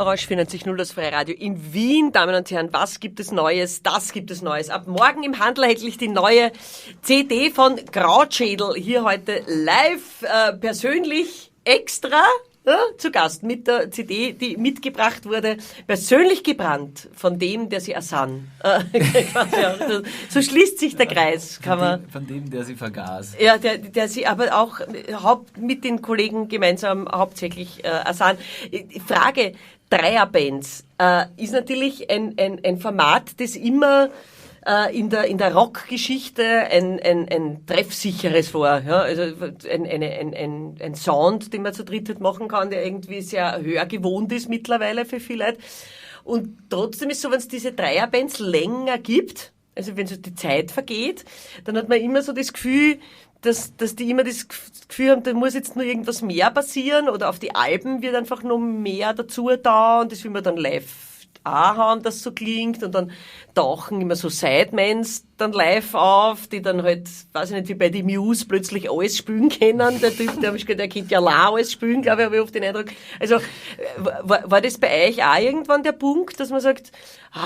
Orange 94.0, das Freiradio in Wien. Damen und Herren, was gibt es Neues? Das gibt es Neues. Ab morgen im Handel erhältlich die neue CD von Krautschädel. Hier heute live, persönlich, extra, ja, zu Gast mit der CD, die mitgebracht wurde, persönlich gebrannt von dem, der sie ersann. So schließt sich der Kreis, kann man. Von dem, der sie vergaß. Ja, der sie aber auch mit den Kollegen gemeinsam hauptsächlich ersann. Frage, Dreierbands ist natürlich ein Format, das immer in der Rockgeschichte ein treffsicheres war. Ja? Also ein Sound, den man zu dritt machen kann, der irgendwie sehr höher gewohnt ist mittlerweile für viele Leute. Und trotzdem ist so, wenn es diese Dreierbands länger gibt, also wenn so die Zeit vergeht, dann hat man immer so das Gefühl, dass die immer das Gefühl haben, da muss jetzt nur irgendwas mehr passieren oder auf die Alben wird einfach noch mehr dazu da und das will man dann live auch haben, das so klingt und dann tauchen immer so Sidemans dann live auf, die dann halt, weiß ich nicht, wie bei die Muse plötzlich alles spielen können. Der Typ, der kennt ja allein alles spielen, glaube ich, habe ich oft den Eindruck. Also, war das bei euch auch irgendwann der Punkt, dass man sagt,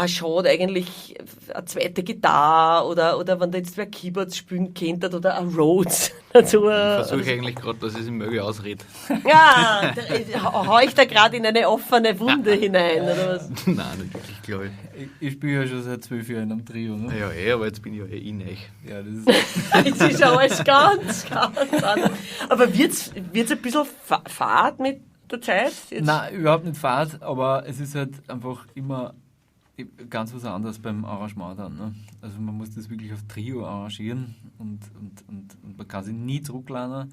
schade, eigentlich eine zweite Gitarre oder wenn da jetzt wer Keyboards spielen könnte oder ein Rhodes dazu. Ich versuche eigentlich gerade, dass ich es ihm möge ausrede. Ja, hau ich da gerade in eine offene Wunde hinein, oder was? Nein, nicht wirklich, glaube ich. Ich spiele ja schon seit 12 Jahren am Trio, ne? Ja, aber jetzt bin ich ja in euch. Ja, das ist Jetzt ist ja alles ganz anders. Aber wird's ein bisschen fad mit der Zeit? Jetzt? Nein, überhaupt nicht fad, aber es ist halt einfach immer ganz was anderes beim Arrangement dann. Ne? Also man muss das wirklich auf Trio arrangieren und man kann sich nie zurücklehnen.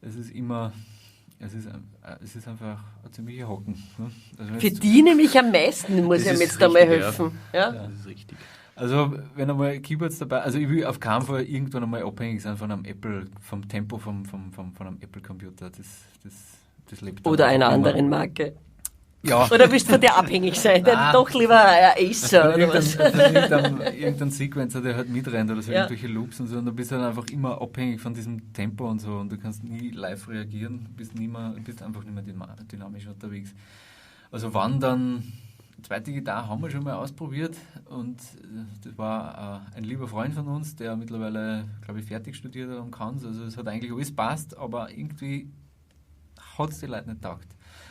Es ist einfach ein ziemlicher Hocken. Ne? Also Für die nämlich am meisten, muss ich ihm jetzt einmal helfen. Ja? Das ist richtig. Also wenn einmal Keyboards dabei, also ich will auf keinen Fall irgendwann einmal abhängig sein von einem Apple, vom Tempo von einem Apple-Computer. Das lebt dann Oder auch einer immer. anderen Marke. Ja. Oder willst du von der abhängig sein? Dann doch lieber ein Acer oder was? Irgendein Sequencer, der halt mitrennt oder so, Ja. irgendwelche Loops und so. Und du bist halt einfach immer abhängig von diesem Tempo und so. Und du kannst nie live reagieren, bist einfach nicht mehr dynamisch unterwegs. Also wann dann, zweite Gitarre haben wir schon mal ausprobiert. Und das war ein lieber Freund von uns, der mittlerweile, glaube ich, fertig studiert hat und kann. Also es hat eigentlich alles passt, aber irgendwie hat es die Leute nicht taugt.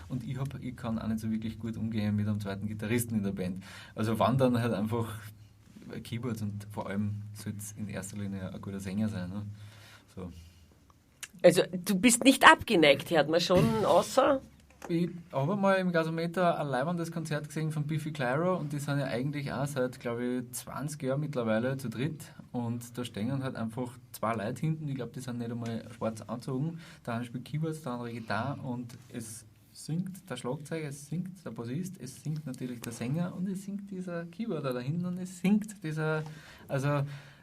Und ich kann auch nicht so wirklich gut umgehen mit einem zweiten Gitarristen in der Band. Also wann dann halt einfach Keyboards und vor allem soll es in erster Linie ein guter Sänger sein. Ne? So. Also du bist nicht abgeneigt, hört man schon, außer... Ich habe mal im Gasometer ein leibendes Konzert gesehen von Biffy Clyro und die sind ja eigentlich auch seit, glaube ich, 20 Jahren mittlerweile zu dritt und da stehen halt einfach zwei Leute hinten, ich glaube, die sind nicht einmal schwarz angezogen, der eine spielt Keyboards, der andere Gitarre und es singt der Schlagzeuger, es singt der Bassist, es singt natürlich der Sänger und es singt dieser Keyboarder da hinten und es singt dieser, also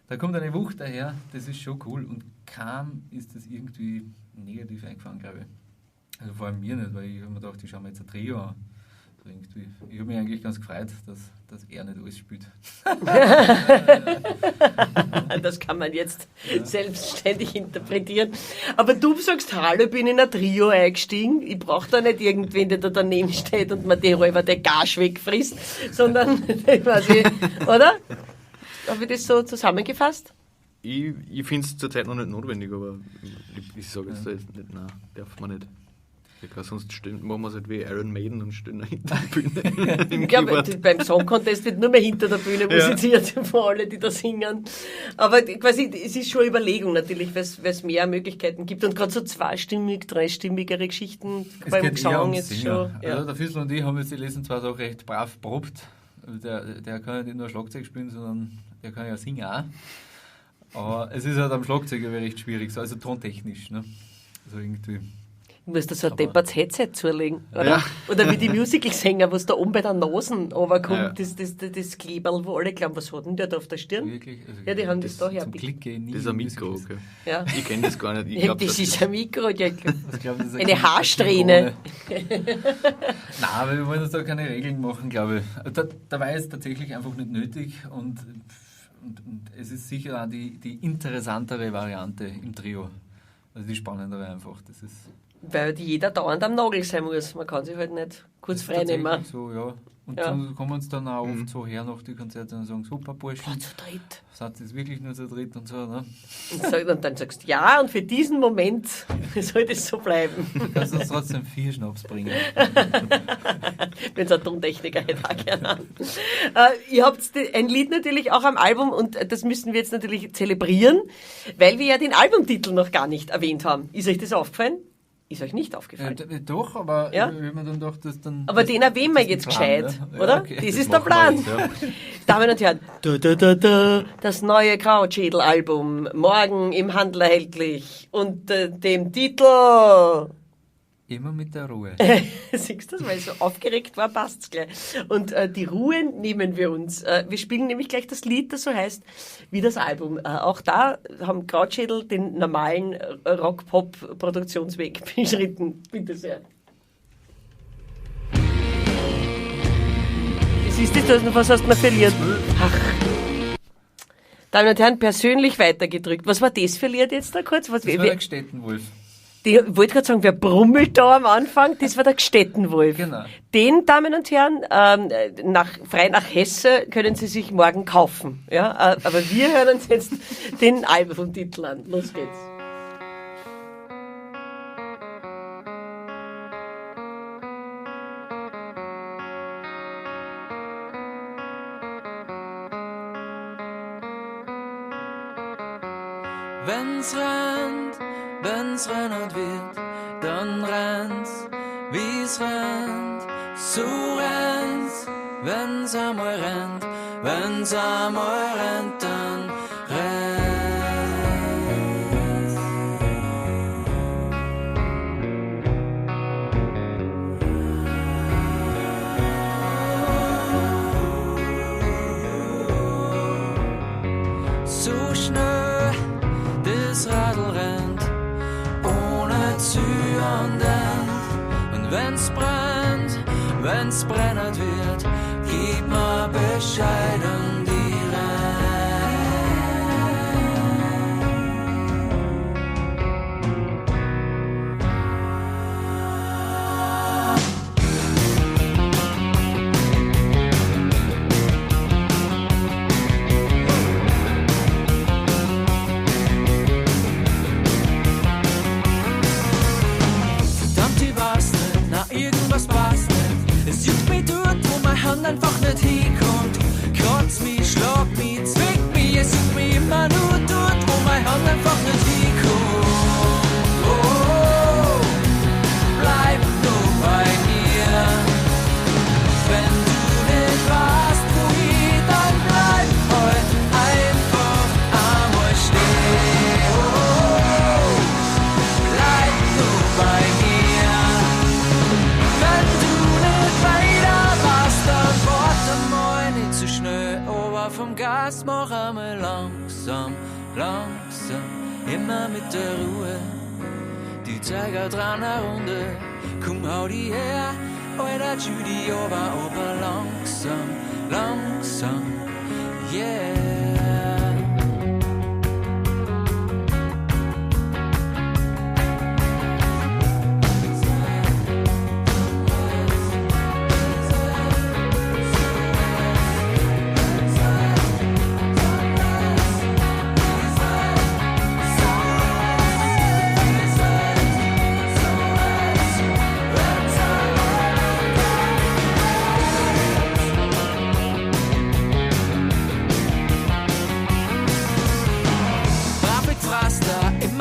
da kommt eine Wucht daher, das ist schon cool und kaum ist das irgendwie negativ eingefahren, glaube ich. Also vor allem mir nicht, weil ich habe mir gedacht, ich schaue mir jetzt ein Trio an. So irgendwie. Ich habe mich eigentlich ganz gefreut, dass er nicht alles spielt. Das kann man jetzt selbstständig interpretieren. Aber du sagst, hallo, ich bin in ein Trio eingestiegen. Ich brauche da nicht irgendwen, der da daneben steht und mir die halber der Gage wegfrisst, sondern, oder? Habe ich das so zusammengefasst? Ich finde es zurzeit noch nicht notwendig, aber ich sage jetzt nicht, nein, darf man nicht. Sonst machen wir es halt wie Iron Maiden und stehen hinter der Bühne. Ich glaube, beim Song Contest wird nur mehr hinter der Bühne musiziert von alle, die da singen. Aber quasi, es ist schon eine Überlegung natürlich, weil es mehr Möglichkeiten gibt. Und gerade so zweistimmig, dreistimmigere Geschichten beim Gesang ist schon. Ja. Also der Füßler und ich haben jetzt die letzten 2 Tage recht brav probt. Der kann ja nicht nur Schlagzeug spielen, sondern der kann ja singen auch. Aber es ist halt am Schlagzeug recht schwierig, also tontechnisch. Ne? Also irgendwie. Du musst da so ein depperts Headset zulegen, oder? Ja. Oder wie die Musical-Sänger, was da oben bei der Nase runterkommt, Ja. das Kleberl, wo alle glauben, was hat denn der da auf der Stirn? Wirklich? Also Ja, die haben das daher. Zum Glück gehe ich nie Das ist ein in Mikro, Musicals. okay. Ja. Ich kenne das gar nicht. Ich Ja, glaub, das ist ein Mikro, ja. Ich glaub, das ist Eine Haarsträhne. Nein, aber wir wollen uns da keine Regeln machen, glaube ich. Dabei ist es tatsächlich einfach nicht nötig und es ist sicher auch die interessantere Variante im Trio. Also die spannendere einfach. Das ist Weil jeder dauernd am Nagel sein muss. Man kann sich halt nicht kurz frei nehmen. tatsächlich so, ja. Und Ja. dann kommen uns dann auch oft so her nach den Konzerten und sagen, super Burschen, Zu dritt. seid ihr wirklich nur zu dritt und so, ne? Und dann sagst du, ja, und für diesen Moment soll das so bleiben. Du kannst uns trotzdem 4 Schnaps bringen. Wenn es ein Tontechniker hätte auch gerne. Ihr habt ein Lied natürlich auch am Album und das müssen wir jetzt natürlich zelebrieren, weil wir ja den Albumtitel noch gar nicht erwähnt haben. Ist euch das aufgefallen? Ist euch nicht aufgefallen? Doch, aber Ja? wenn man dann doch das dann... Aber das, den erwähnen wir das ist jetzt ein Plan, gescheit, ja? oder? Ja, okay. Das ist der machen wir Plan. jetzt, ja. Damen und Herren, das neue Krautschädel-Album, morgen im Handel erhältlich, unter dem Titel... Immer mit der Ruhe. Siehst du das, weil ich so aufgeregt war, passt's gleich. Und die Ruhe nehmen wir uns. Wir spielen nämlich gleich das Lied, das so heißt wie das Album. Auch da haben Krautschädel den normalen Rock-Pop-Produktionsweg beschritten. Bitte sehr. Siehst du, was hast du noch verliert? Ach. Damen und Herren, persönlich weitergedrückt. Was war das für ein Lied jetzt da kurz? Was, Das war der Gstettenwolf. ich wollte gerade sagen, wer brummelt da am Anfang? Das war der Gstettenwolf. Genau. Den, Damen und Herren, frei nach Hesse können Sie sich morgen kaufen. Ja? Aber wir hören uns jetzt den Albumtitel an. Los geht's. Wenn's rennt wird, dann rennt's, wie's rennt, so rennt's. Wenn's einmal rennt, dann rennt's. So schnell das Radl rennt, ohne Züge und End. Und wenn's brennend wird, gib mir Bescheid und die irgendwas passt nicht. Es juckt mich dort, wo meine Hand einfach nicht hinkommt. Kratzt mich, schlag mich, zwickt mich. Es juckt mich immer nur dort, wo meine Hand einfach nicht hinkommt. Oh, bleib nur bei mir. Wenn du nicht weißt, wohin, dann bleib halt einfach einmal stehen. Oh, bleib nur bei mir. Vom Gas mach einmal langsam, immer mit der Ruhe. Die Zeiger dran eine Runde, komm hau die her, alter Judy, aber langsam, yeah.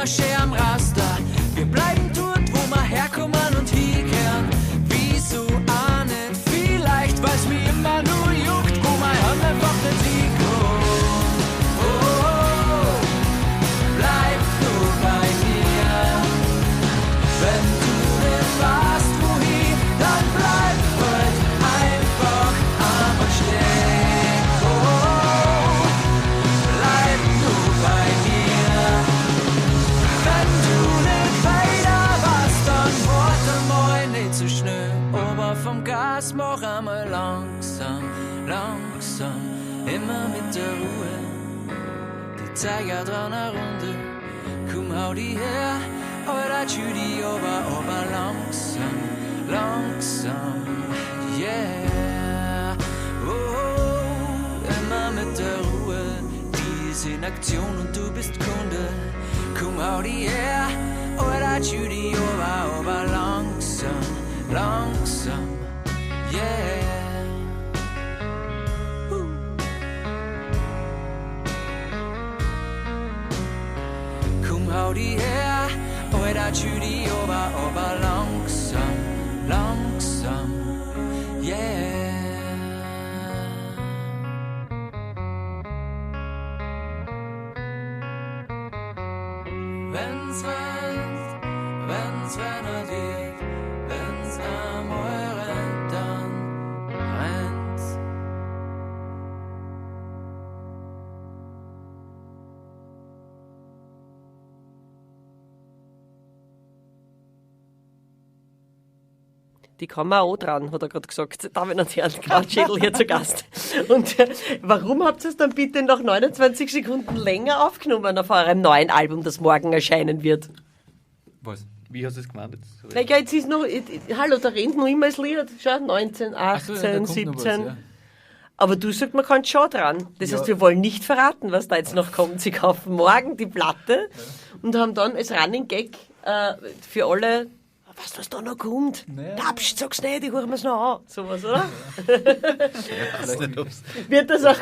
Schön am Raster. Wir bleiben dort, wo wir herkommen und hinkehren. Wieso auch nicht? Vielleicht, weil's mir immer nur juckt, wo mein Hand einfach nicht hinkommt. Oh, bleib nur bei mir. Wenn du nicht weißt, wohin, dann bleib halt einfach einmal stehen. Oh, bleib nur bei mir. Wenn du nicht weiter warst, dann warte mal nicht so schnell. Aber vom Gas mach einmal langsam, immer mit der Ruhe. Die Zeiger dran eine Runde, komm hau die her, oder Judy aber langsam, langsam, yeah. Oh, immer mit der Ruhe, die ist in Aktion und du bist Kunde. Komm, hau die her, oder Judy aber langsam, langsam, yeah. Hau die her, oder Judy aber langsam, langsam, yeah. Wenn's regnet wird, wenn's einmal rennt, dann rennt's. Die kann man auch dran, hat er gerade gesagt. Damen und Herren, Krautschädel hier zu Gast. Und warum habt ihr es dann bitte noch 29 Sekunden länger aufgenommen auf eurem neuen Album, das morgen erscheinen wird? Was? Wie hast du es gemeint jetzt? Naja, jetzt ist noch, hallo, da rennt noch immer das Lied. Schau, 19, 18, Ach so, ja, da kommt noch 17. was, ja. Aber du sagst, man kann schon dran. Das heißt, wir wollen nicht verraten, was da jetzt noch kommt. Sie kaufen morgen die Platte und haben dann als Running Gag für alle, weißt du, was da noch kommt? Naja. Psst, sag's nicht, ich höre mir's noch an. Sowas, oder? Weiß nicht, ob's Wird das auch,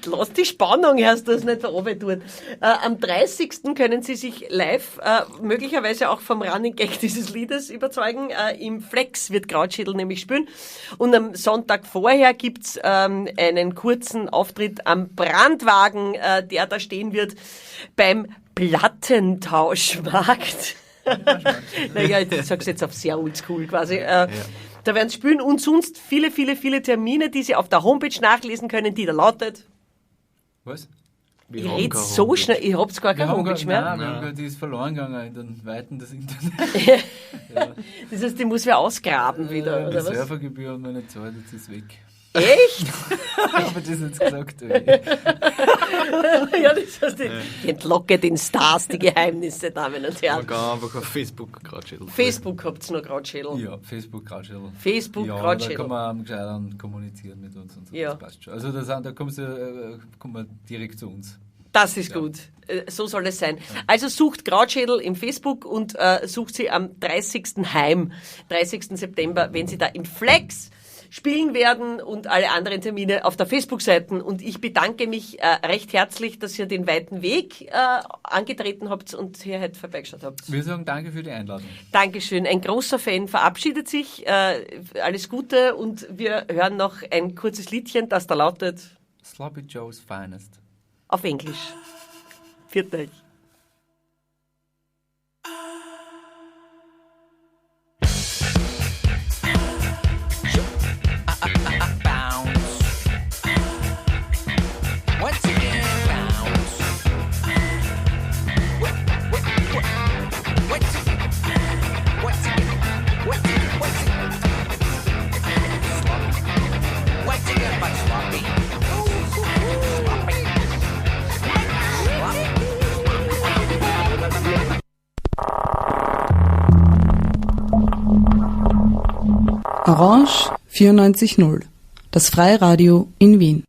lass die Spannung, erst das nicht runter tun. Am 30. können Sie sich live, möglicherweise auch vom Running Gag dieses Liedes überzeugen. Im Flex wird Krautschädel nämlich spielen. Und am Sonntag vorher gibt's einen kurzen Auftritt am Brandwagen, der da stehen wird beim Plattentauschmarkt. Naja, ich sag's jetzt auf sehr oldschool quasi. Da werden sie spielen und sonst viele, viele, viele Termine, die Sie auf der Homepage nachlesen können, die da lautet. Was? Ich rede so schnell, ich hab's gar keine Homepage mehr. Nein, die ist verloren gegangen in den Weiten des Internets. Das heißt, die muss wer ausgraben wieder, Die oder was? Servergebühr haben wir nicht gezahlt, jetzt ist weg. Echt? Aber das jetzt gesagt. Ja, das heißt, ich entlocke den Stars die Geheimnisse, Damen und Herren. Man kann einfach auf Facebook Krautschädel. Facebook habt ihr noch Krautschädel. Ja, Facebook Krautschädel. Facebook ja, Krautschädel. Da kann man am gescheitern kommunizieren mit uns und so. Ja. Das passt schon. Also da kommt man direkt zu uns. Das ist gut. So soll es sein. Also sucht Krautschädel im Facebook und sucht sie am 30. heim, 30. September, wenn sie da im Flex spielen werden und alle anderen Termine auf der Facebook-Seite. Und ich bedanke mich recht herzlich, dass ihr den weiten Weg angetreten habt und hier heute vorbeigeschaut habt. Wir sagen danke für die Einladung. Dankeschön. Ein großer Fan verabschiedet sich. Alles Gute und wir hören noch ein kurzes Liedchen, das da lautet Sloppy Joe's Finest. auf Englisch. Viert euch. Orange 94.0, das Freiradio in Wien.